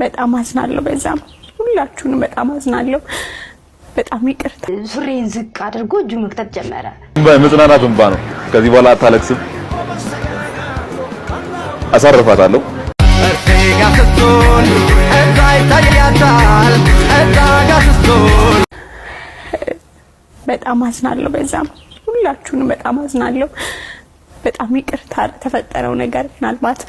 በጣም አዝናለሁ በዛም ሁላችሁንም በጣም አዝናለሁ በጣም ይቅርታ ሱሪን ዝቅ አድርጎ እጁ መክተት ጀመረ በመጽናናት እንባ ነው ከዚህ በኋላ አታለቅስም አሳርፋታለሁ በጣም አዝናለሁ በዛም ሁላችሁንም በጣም አዝናለሁ በጣም ይቅርታ ተፈጠረው ነገር ምናልባት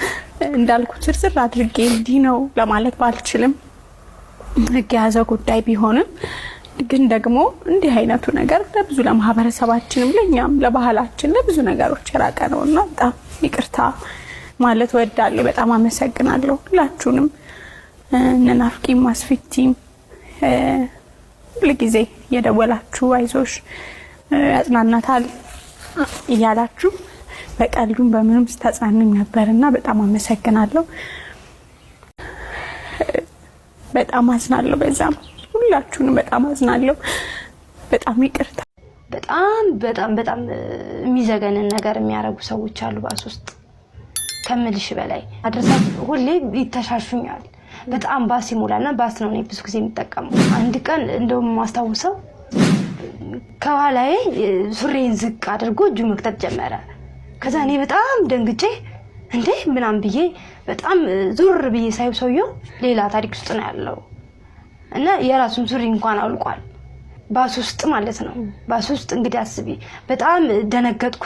እንዳልኩት ዝርዝር አድርጌ እንዲህ ነው ለማለት ባልችልም የያዘ ጉዳይ ቢሆንም ግን ደግሞ እንዲህ አይነቱ ነገር ለብዙ ለማህበረሰባችንም ለኛም ለባህላችን ለብዙ ነገሮች የራቀ ነውና በጣም ይቅርታ ማለት ወዳለሁ በጣም አመሰግናለሁ ሁላችሁንም ነናፍቂ ማስፊቲም ለጊዜ የደወላችሁ አይዞሽ ያጽናናታል ይያላችሁ በቀልዱም በምንም ተጻንም ነበርና በጣም አመሰግናለሁ በጣም አዝናለሁ በዛም ሁላችሁንም በጣም አዝናለሁ በጣም ይቅርታ በጣም የሚዘገነን ነገር የሚያረጉ ሰዎች አሉ ባስ ከምልሽ በላይ አድርሳት ሁሌ ይተሻሹኛል በጣም ባስ ይሞላልና ባስ ነው ብዙ ጊዜ የሚጠቀመው አንድ ቀን እንደውም ማስተዋወሰው ከኋላዬ ሱሪን ዝቅ አድርጎ እጁ መክተት ጀመረ ከዛ እኔ በጣም ደንግጬ እንዴ ምናም ብዬ በጣም ዙር ብዬ ሳይው ሌላ ታሪክ ውስጥ ነው ያለው እና የራሱን ሱሪ እንኳን አውልቋል ባስ ውስጥ ማለት ነው ባስ ውስጥ እንግዲህ አስቢ በጣም ደነገጥኩ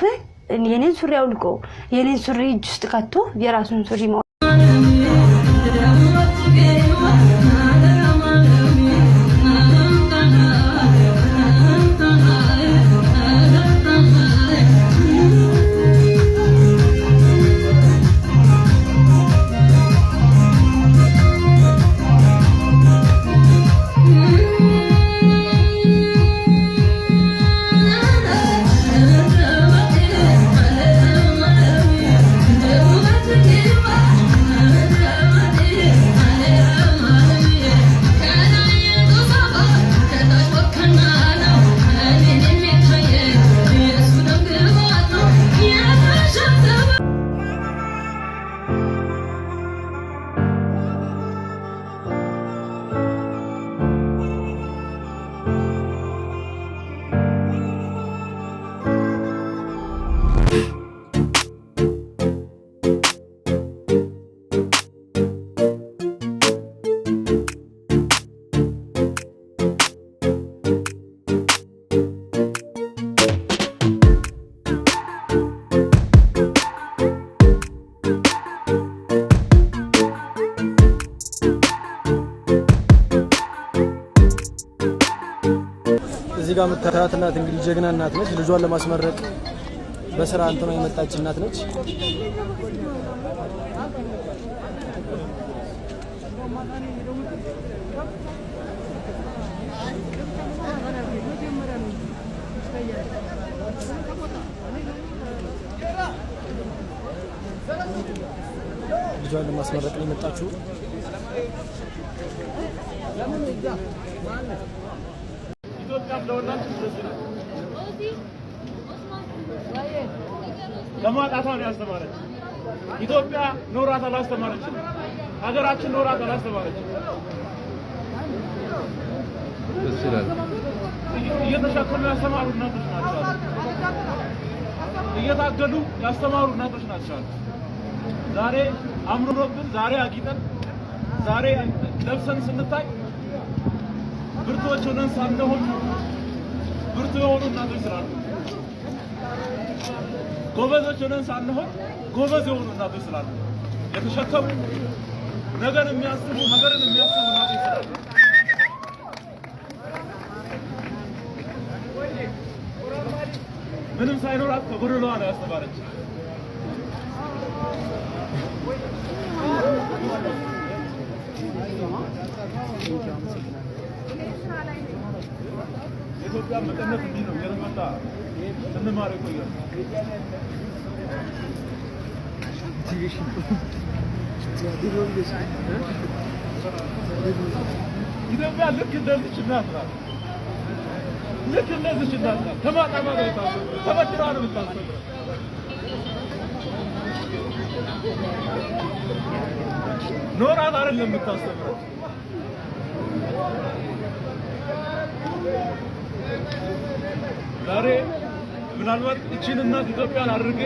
የኔን ሱሪ አውልቆ የኔን ሱሪ እጅ ውስጥ ከቶ የራሱን ሱሪ እዚጋ መታራት እናት እንግዲህ ጀግና እናት ነች ልጇን ለማስመረቅ በስራ አንተና የመጣች እናት ነች ልጇን ለማስመረቅ የመጣችው ለማጣታው ያስተማረች ኢትዮጵያ ኖራት አላስተማረች ሀገራችን ኖራት አላስተማረች ተስላል እየተሸከሙ ያስተማሩ እናቶች ናቸው እየታገሉ ያስተማሩ እናቶች ናቸው ዛሬ አምሮብን ዛሬ አጊጠን ዛሬ ለብሰን ስንታይ ብርቶች ሆነን ሳንሆን ብርቱ የሆኑ እናቶች ስላሉ ጎበዞች ሆነን ሳንሆን ጎበዝ የሆኑ እናቶች ስላሉ የተሸከሙ ነገርን የሚያስቡ እናቶች ስላሉ ምንም ሳይኖራት ከጎደሏ ነው ያስተማረች ኢትዮጵያ መቀነት እንዲህ ነው የረመጣ እንማር ይቆያል ኢትዮጵያ ልክ እንደዚህ እናት ናት ልክ እንደዚህ እናት ናት ተማጣማ ነው የምታስበው ተበድራ ነው የምታስበው ኖራት አይደለም የምታስተምረው። ዛሬ ምናልባት እቺን እናት ኢትዮጵያን አድርጌ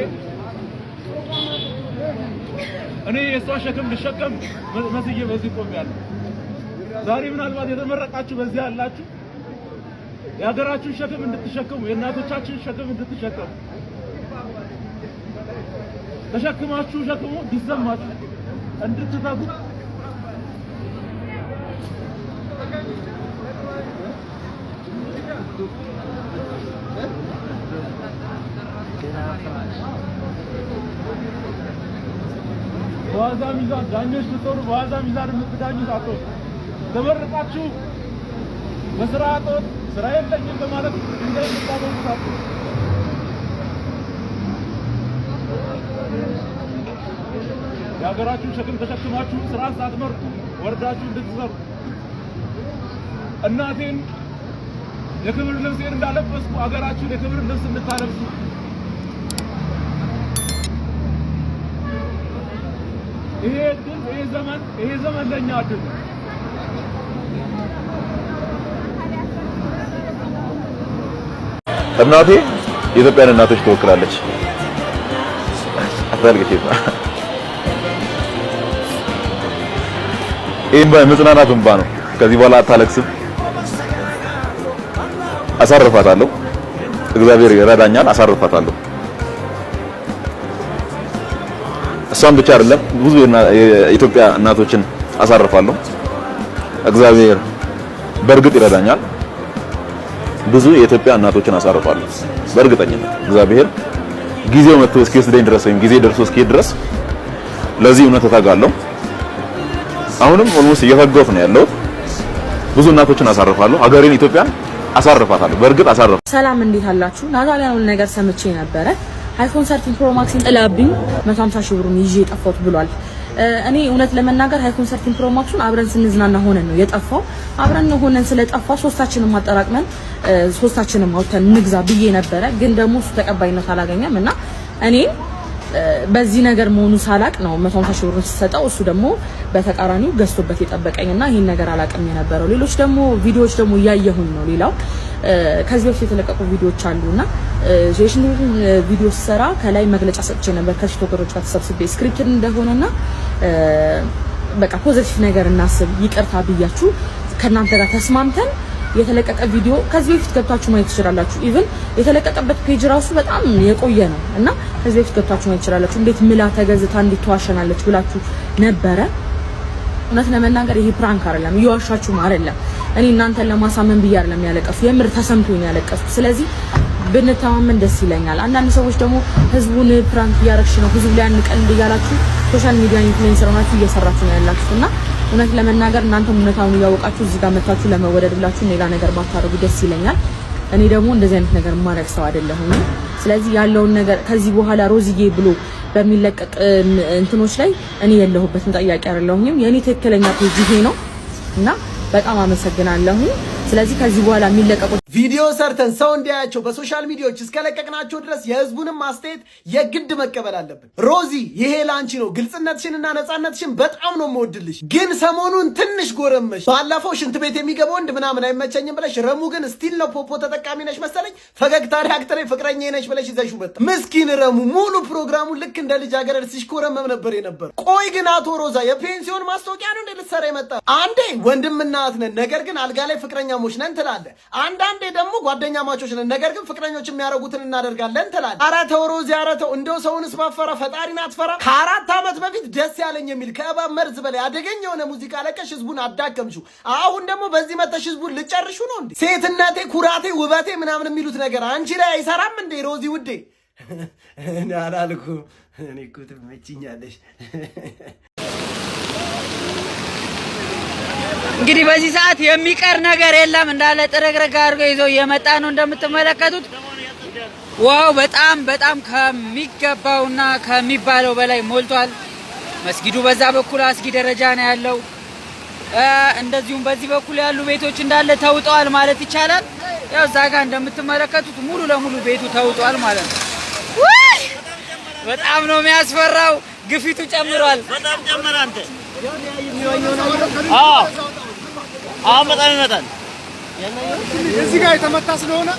እኔ የሷ ሸክም ልሸከም መስዬ በዚህ ቆሜያለሁ። ዛሬ ምናልባት የተመረቃችሁ በዚህ ያላችሁ የሀገራችሁን ሸክም እንድትሸከሙ የእናቶቻችሁን ሸክም እንድትሸከሙ ተሸክማችሁ ሸክሙ እንዲሰማችሁ እንድትተጉ በዋዛ ሚዛን ዳኞች ስትሆኑ በዋዛ ሚዛን የምትዳኙት አትሆኑ። ተመርቃችሁ በስራ እጦት ስራ የለኝም በማለት እንደምታደርጉት አትሆኑ። የሀገራችሁን ሸክም ተሸክማችሁ ስራ ሳትመርጡ ወርዳችሁ እንድትሰሩ እናቴን የክብር ልብሴን እንዳለበስኩ ሀገራችሁን የክብር ልብስ እንድታለብሱ ይሄ ዘመን ለኛ አድል እናቴ የኢትዮጵያን እናቶች ትወክላለች። አፈልግሽ ይሄን በመጽናናት እንባ ነው። ከዚህ በኋላ አታለቅስም። አሳርፋታለሁ። እግዚአብሔር ይረዳኛል። አሳርፋታለሁ። እሷን ብቻ አይደለም ብዙ የኢትዮጵያ እናቶችን አሳርፋለሁ። እግዚአብሔር በእርግጥ ይረዳኛል። ብዙ የኢትዮጵያ እናቶችን አሳርፋለሁ በእርግጠኝነት። እግዚአብሔር ጊዜው መጥቶ እስኪወስደኝ ድረስ ወይም ጊዜ ደርሶ እስኪሄድ ድረስ ለዚህ እውነት እተጋለሁ። አሁንም ኦልሞስት እየተጋሁት ነው ያለው። ብዙ እናቶችን አሳርፋለሁ። ሀገሬን ኢትዮጵያን አሳርፋታለሁ። በእርግጥ አሳርፋለሁ። ሰላም እንዴት አላችሁ? ናታሊያን ነገር ሰምቼ ነበረ። አይፎን 13 ፕሮ ማክስን ጥላብኝ 150 ሺህ ብሩን ይዤ የጠፋሁት ብሏል። እኔ እውነት ለመናገር አይፎን 13 ፕሮ ማክሱን አብረን ስንዝናና ሆነን ነው የጠፋው። አብረን ሆነን ስለጠፋ ሶስታችንም አጠራቅመን ሶስታችንም አውጥተን ንግዛ ብዬ ነበረ። ግን ደግሞ እሱ ተቀባይነት አላገኘም እና እኔ በዚህ ነገር መሆኑ ሳላቅ ነው 150 ሺህ ብሩን ሲሰጠው እሱ ደግሞ በተቃራኒው ገዝቶበት የጠበቀኝና ይሄን ነገር አላቅም የነበረው። ሌሎች ደግሞ ቪዲዮዎች ደግሞ እያየሁኝ ነው። ሌላው ከዚህ በፊት የተለቀቁ ቪዲዮዎች አሉና ጄሽን ቪዲዮ ሰራ ከላይ መግለጫ ሰጥቼ ነበር ከቲክቶከሮች ጋር ተሰብስቤ ስክሪፕት እንደሆነና በቃ ፖዚቲቭ ነገር እናስብ ይቅርታ ብያችሁ ከናንተ ጋር ተስማምተን የተለቀቀ ቪዲዮ ከዚህ በፊት ገብታችሁ ማየት ትችላላችሁ። ኢቭን የተለቀቀበት ፔጅ ራሱ በጣም የቆየ ነው እና ከዚህ በፊት ገብታችሁ ማየት ትችላላችሁ። እንዴት ምላ ተገዝታ እንዴት ተዋሸናለች ብላችሁ ነበረ። እውነት ለመናገር ይሄ ፕራንክ አይደለም፣ እየዋሻችሁም አይደለም። እኔ እናንተን ለማሳመን ብዬ አይደለም ያለቀሱ፣ የምር ተሰምቶኝ ነው ያለቀሱ። ስለዚህ ብንተማመን ደስ ይለኛል። አንዳንድ ሰዎች ደግሞ ህዝቡን ፕራንክ እያረግሽ ነው፣ ህዝቡ ላይ አንቀልድ እያላችሁ ሶሻል ሚዲያ ኢንፍሉዌንሰር ሆናችሁ እየሰራችሁ ነው ያላችሁና እውነት ለመናገር እናንተም እውነታውን እያወቃችሁ እዚህ ጋር መታችሁ ለመወደድ ብላችሁ ሌላ ነገር ባታረጉ ደስ ይለኛል። እኔ ደግሞ እንደዚህ አይነት ነገር ማድረግ ሰው አይደለሁም። ስለዚህ ያለውን ነገር ከዚህ በኋላ ሮዝዬ ብሎ በሚለቀቅ እንትኖች ላይ እኔ የለሁበትም ጠያቂ አይደለሁም። የኔ ትክክለኛ ፔጅ ይሄ ነው እና በጣም አመሰግናለሁ። ስለዚህ ከዚህ በኋላ የሚለቀቁ ቪዲዮ ሰርተን ሰው እንዲያያቸው በሶሻል ሚዲያዎች እስከለቀቅናቸው ድረስ የህዝቡንም ማስተያየት የግድ መቀበል አለብን። ሮዚ ይሄ ላንቺ ነው። ግልጽነትሽንና ነጻነትሽን በጣም ነው የምወድልሽ። ግን ሰሞኑን ትንሽ ጎረመሽ። ባለፈው ሽንት ቤት የሚገባ ወንድ ምናምን አይመቸኝም ብለሽ፣ ረሙ ግን ስቲል ነው ፖፖ ተጠቃሚ ነሽ መሰለኝ ፈገግታ ሪያክተር ፍቅረኛ ነሽ ብለሽ ይዘሽው መጣ። ምስኪን ረሙ ሙሉ ፕሮግራሙን ልክ እንደ ልጃገረድ ሲሽኮረመም ነበር የነበር። ቆይ ግን አቶ ሮዛ የፔንሲዮን ማስታወቂያ ነው እንደ ልትሰራ የመጣ? አንዴ ወንድምና እህት ነን ነገር ግን አልጋ ላይ ፍቅረኛሞች ነን ትላለህ። አንዳንዴ ደግሞ ጓደኛ ማቾች ነን ነገር ግን ፍቅረኞች የሚያደርጉትን እናደርጋለን ትላለህ። ኧረ ተው ሮዚ፣ ኧረ ተው። እንደው ሰውንስ ባፈራ ፈጣሪን አትፈራ። ከ4 ዓመት በፊት ደስ ያለኝ የሚል ከእባብ መርዝ በላይ አደገኛ የሆነ ሙዚቃ ለቀሽ ህዝቡን አዳከምሽው። አሁን ደግሞ በዚህ መተሽ ህዝቡን ልጨርሹ ነው እንዴ? ሴትነቴ፣ ኩራቴ፣ ውበቴ ምናምን የሚሉት ነገር አንቺ ላይ አይሰራም እንዴ ሮዚ ውዴ? እኔ አላልኩም። እኔ እኮ ትመችኛለሽ። እንግዲህ በዚህ ሰዓት የሚቀር ነገር የለም። እንዳለ ጥረግረግ አድርጎ ይዘው እየመጣ ነው እንደምትመለከቱት። ዋው በጣም በጣም ከሚገባውና ከሚባለው በላይ ሞልቷል። መስጊዱ በዛ በኩል አስጊ ደረጃ ነው ያለው። እንደዚሁም በዚህ በኩል ያሉ ቤቶች እንዳለ ተውጠዋል ማለት ይቻላል። ያው እዛ ጋር እንደምትመለከቱት ሙሉ ለሙሉ ቤቱ ተውጧል ማለት ነው። በጣም ነው የሚያስፈራው። ግፊቱ ጨምሯል። በጣም ጨመረ። አንተ በጣም ይመጣል። እዚህ ጋር የተመታ ስለሆነ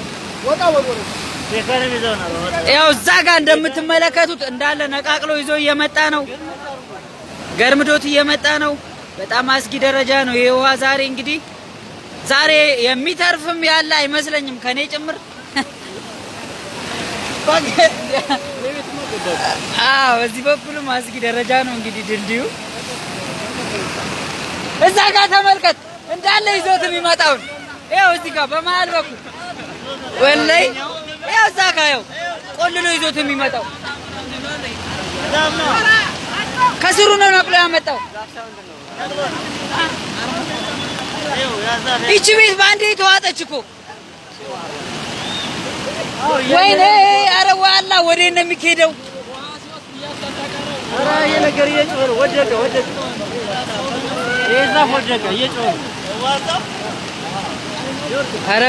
ወጣ ወጣ ያው እዛ ጋር እንደምትመለከቱት እንዳለ ነቃቅሎ ይዞ እየመጣ ነው። ገርምዶት እየመጣ ነው። በጣም አስጊ ደረጃ ነው ይሄ ውሃ። ዛሬ እንግዲህ ዛሬ የሚተርፍም ያለ አይመስለኝም ከኔ ጭምር። በዚህ በኩልም አስጊ ደረጃ ነው እንግዲህ ድልድዩ። እዛ ጋር ተመልከት እንዳለ ይዞት የሚመጣው ያው እዚህ ጋር በመሃል በኩል ወላይ ያው እዛ ጋር ያው ቆልሎ ይዞት የሚመጣው ከስሩ ነው ነቅሎ ያመጣው። ይቺ ቤት ባንዴ ተዋጠች እኮ ወይኔ! ኧረ ዋላ ወዴት ነው የሚሄደው? ኧረ ይሄ ነገር እየጮኸ ነው። ወደቀ ይሄዛ ወደቀ እየጮኸ ነው። ኧረ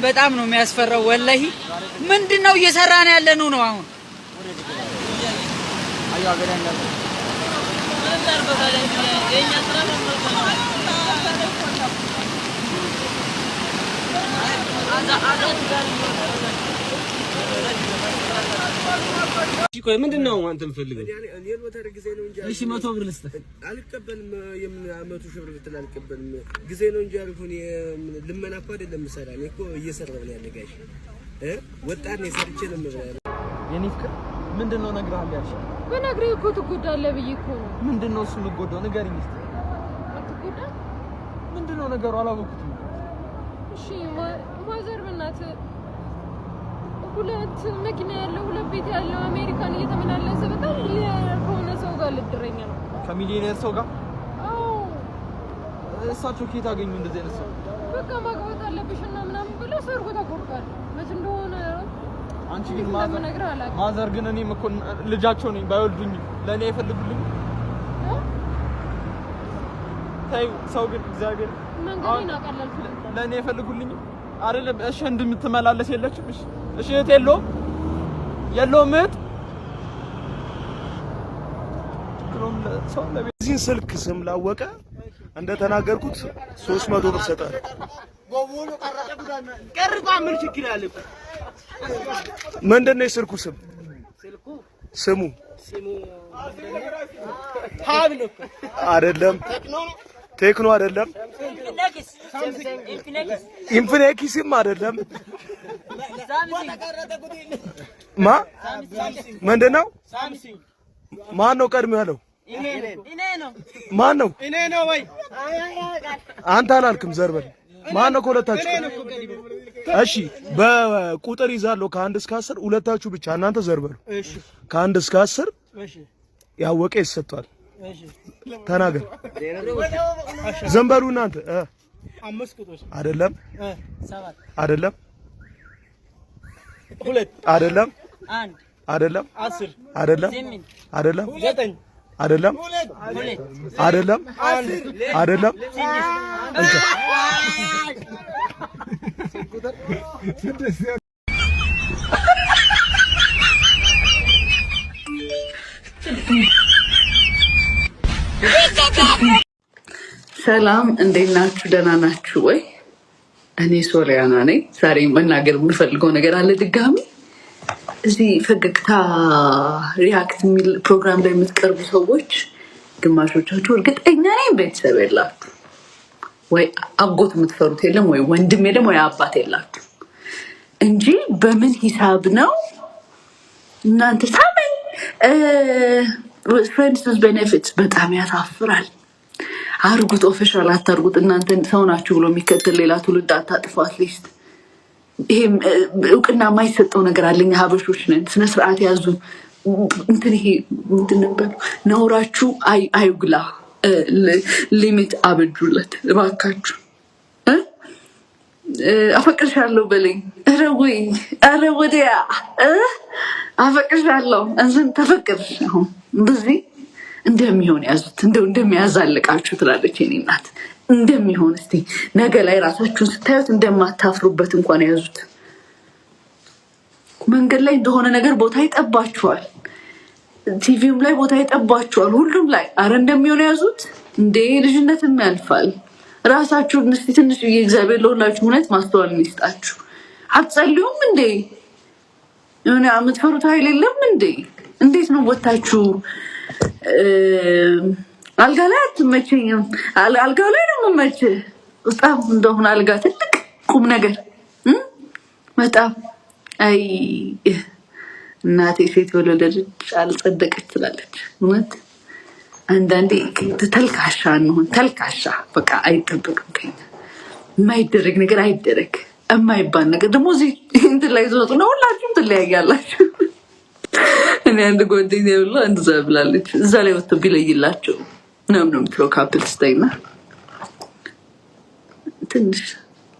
በጣም ነው የሚያስፈራው ወላሂ። ምንድነው እየሰራን ያለነው ነው አሁን? ቆይ ምንድነው አንተ የምፈልገው? እሺ 100 ብር ልስጥህ። አልቀበልም። የምን 100 ሺህ ብር ብትል አልቀበልም። ጊዜ ነው እንጂ አልኩኝ። ልመና እኮ አይደለም የምሰራ እኔ እኮ እየሰራሁ ነው ያለ ጋሽ ወጣት ነኝ ሰርቼ ነው የምበላው። የኔ ፍቅር ምንድነው ነግረሃል ያልሽኝ? በነግሬህ እኮ ትጎዳለህ ብዬ እኮ ነው። ምንድነው እሱ የምጎዳው? ንገሪኝ እስኪ። አትጎዳ? ምንድነው ነገሩ? አላወኩትም። እሺ ማዘር በእናትህ ሁለት መኪና ያለው ሁለት ቤት ያለው አሜሪካን እየተመላለሰ በጣም ከሆነ ሰው ጋር ልድረኛ ነው። ከሚሊዮኔር ሰው ጋር? አዎ። እሳቸው ከየት አገኙ እንደዚህ አይነት ሰው? በቃ ማግባት አለብሽና ምናምን ብለው ሰርጎ ተቆርጧል። መች እንደሆነ አንቺ ግን ማዘር ግን እኔም እኮ ልጃቸው ነኝ። ባይወልዱኝ ለኔ አይፈልጉልኝ። ታይ ሰው ግን እግዚአብሔር መንገዴን አቀለልኩ። ለኔ አይፈልጉልኝ አይደለም። እሺ እንደምትመላለስ የለችም። እሺ እህት የለውም እህት እዚህን ስልክ ስም ላወቀ እንደተናገርኩት 300 ብር ሰጣለሁ። ምን ችግር አለ? ምንድን ነው የስልኩ ስም? ስሙ አይደለም፣ ቴክኖ አይደለም፣ ኢንፊኒክስም አይደለም። ምንድን ነው? ማን ነው ቀድሞ ያለው? ማን ነው? አንተ አላልክም። ዘርበል ማን ነው ከሁለታችሁ? እሺ በቁጥር ይዛለሁ ከ1 እስከ 10 ሁለታችሁ ብቻ እናንተ ዘርበሉ። ከ1 እስከ 10 ያወቀ ይሰጣል። ተናገር። ዘንበሉ እናንተ 5 ቁጥር አይደለም፣ 7 አይደለም፣ 2 አይደለም፣ 1 አይደለም፣ 10 አይደለም፣ 8 አይደለም፣ 9 አይደለም፣ አይደለም፣ አይደለም። ሰላም እንዴት ናችሁ? ደህና ናችሁ ወይ? እኔ ሶሊያና ነኝ። ዛሬ መናገር የምፈልገው ነገር አለ። ድጋሚ እዚህ ፈገግታ ሪያክት የሚል ፕሮግራም ላይ የምትቀርቡ ሰዎች ግማሾቻችሁ እርግጠኛ ነኝ ቤተሰብ የላችሁ፣ ወይ አጎት የምትፈሩት የለም፣ ወይ ወንድም የለም፣ ወይ አባት የላችሁ እንጂ በምን ሂሳብ ነው እናንተ ሳመኝ ፍሬንድስ ዊዝ ቤኔፊትስ? በጣም ያሳፍራል። አርጉት፣ ኦፊሻል አታርጉት። እናንተ ሰው ናችሁ ብሎ የሚከተል ሌላ ትውልድ አታጥፉ። አትሊስት ይሄም እውቅና የማይሰጠው ነገር አለኝ። ሀበሾች ነን፣ ስነ ስርዓት ያዙ። እንትን ይሄ ምንድን ነበር? ነውራችሁ አይጉላ፣ ሊሚት አበጁለት እባካችሁ። አፈቅርሻለሁ በለኝ። ኧረ ወይ ኧረ ወዲያ አፈቅርሻለሁ እንትን ተፈቅርሽ። አሁን እንደዚህ እንደሚሆን ያዙት፣ እንደሚያዛልቃችሁ ትላለች የኔ እናት። እንደሚሆን እስቲ ነገ ላይ ራሳችሁን ስታዩት እንደማታፍሩበት እንኳን ያዙት። መንገድ ላይ እንደሆነ ነገር ቦታ ይጠባችኋል። ቲቪም ላይ ቦታ ይጠባችኋል፣ ሁሉም ላይ አረ እንደሚሆን ያዙት እንዴ። ልጅነትም ያልፋል። ራሳችሁን እስቲ ትንሽ የእግዚአብሔር ለሁላችሁ እውነት ማስተዋል ይስጣችሁ። አትጸልዩም እንዴ? የሆነ የምትፈሩት ኃይል የለም እንዴ? እንዴት ነው ወታችሁ አልጋ ላይ አትመቸኝም? አልጋው ላይ ነው የምመችህ። በጣም እንደሆነ አልጋ ትልቅ ቁም ነገር በጣም አይ እናቴ ሴት ወለደች አልጸደቀች ትላለች። እውነት አንዳንዴ ተልካሻ እንሆን ተልካሻ በቃ አይጠበቅም ከኛ። የማይደረግ ነገር አይደረግ፣ የማይባል ነገር ደግሞ እዚህ እንትን ላይ ትወጡ ነው ሁላችሁም ትለያያላችሁ። እኔ አንድ ጓደኛ ብላ እንደዛ ብላለች። እዛ ላይ ወጥቶ ቢለይላቸው ምናምን ነው የምትለው ካፕል ስታይና ትንሽ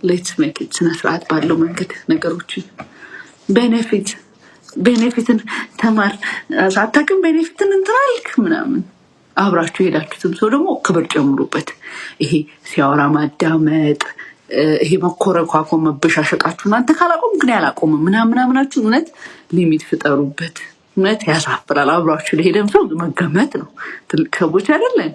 ሌትስ ሜክ ኢት ስነ ስርዓት ባለው መንገድ ነገሮችን ቤኔፊትን ተማር አታውቅም። ቤኔፊትን እንትናልክ ምናምን አብራችሁ ሄዳችሁትም ሰው ደግሞ ክብር ጨምሩበት። ይሄ ሲያወራ ማዳመጥ፣ ይሄ መኮረኳኮ መበሻሸቃችሁ እናንተ ካላቆም ግን ያላቆምም ምናምናችሁ እውነት ሊሚት ፍጠሩበት። እውነት ያሳፍራል። አብራችሁ ለሄደም ሰው መገመት ነው። ትልቅ ሰዎች አይደለን።